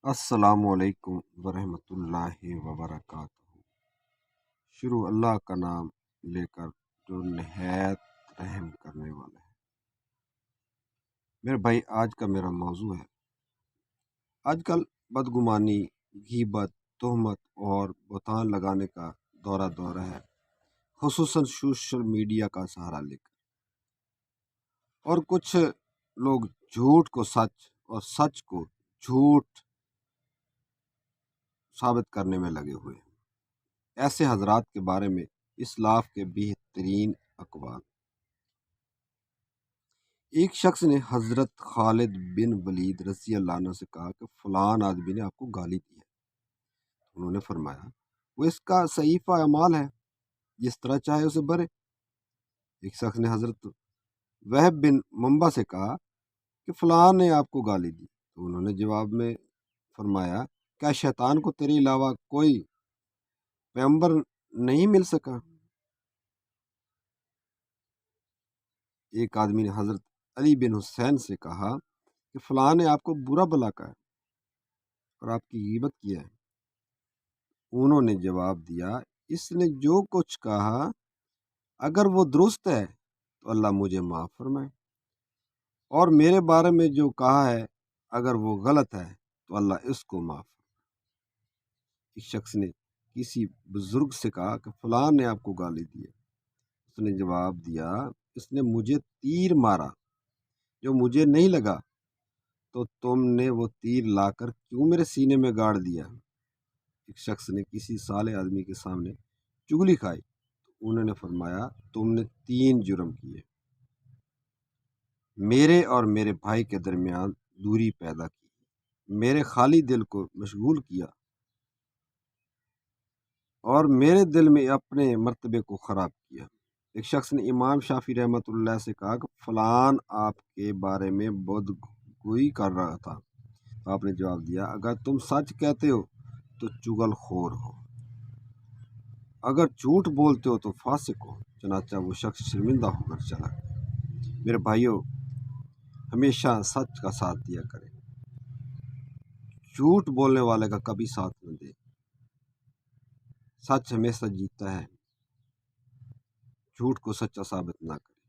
السلام علیکم ورحمۃ اللہ وبرکاتہ۔ شروع اللہ کا نام لے کر جو نہایت رحم کرنے والا ہے۔ میرے بھائی، آج کا میرا موضوع ہے، آج کل بدگمانی، غیبت، تہمت اور بہتان لگانے کا دورہ ہے، خصوصاً سوشل میڈیا کا سہارا لے کر، اور کچھ لوگ جھوٹ کو سچ اور سچ کو جھوٹ ثابت کرنے میں لگے ہوئے ہیں۔ ایسے حضرات کے بارے میں اسلاف کے بہترین اقوال۔ ایک شخص نے حضرت خالد بن ولید رضی اللہ عنہ سے کہا کہ فلان آدمی نے آپ کو گالی دی ہے۔ انہوں نے فرمایا، وہ اس کا صحیفہ اعمال ہے، جس طرح چاہے اسے بھرے۔ ایک شخص نے حضرت وہب بن منبع سے کہا کہ فلان نے آپ کو گالی دی، تو انہوں نے جواب میں فرمایا، کیا شیطان کو تیرے علاوہ کوئی پیغمبر نہیں مل سکا؟ ایک آدمی نے حضرت علی بن حسین سے کہا کہ فلاں نے آپ کو برا بھلا کہا اور آپ کی غیبت کیا ہے۔ انہوں نے جواب دیا، اس نے جو کچھ کہا اگر وہ درست ہے تو اللہ مجھے معاف فرمائے، اور میرے بارے میں جو کہا ہے اگر وہ غلط ہے تو اللہ اس کو معاف فرمائے۔ اس شخص نے کسی بزرگ سے کہا کہ فلاں نے آپ کو گالی دی ہے۔ اس نے جواب دیا، اس نے مجھے تیر مارا جو مجھے نہیں لگا، تو تم نے وہ تیر لا کر کیوں میرے سینے میں گاڑ دیا؟ ایک شخص نے کسی صالح آدمی کے سامنے چگلی کھائی، تو انہوں نے فرمایا، تم نے 3 جرم کیے، میرے اور میرے بھائی کے درمیان دوری پیدا کی، میرے خالی دل کو مشغول کیا، اور میرے دل میں اپنے مرتبے کو خراب کیا۔ ایک شخص نے امام شافعی رحمۃ اللہ سے کہا کہ فلان آپ کے بارے میں بدگوئی کر رہا تھا، تو آپ نے جواب دیا، اگر تم سچ کہتے ہو تو چغل خور ہو، اگر جھوٹ بولتے ہو تو فاسق ہو۔ چنانچہ وہ شخص شرمندہ ہو کر چلا گیا۔ میرے بھائیوں، ہمیشہ سچ کا ساتھ دیا کریں، جھوٹ بولنے والے کا کبھی ساتھ نہ دے۔ سچ ہمیشہ جیتتا ہے، جھوٹ کو سچا ثابت نہ کرے۔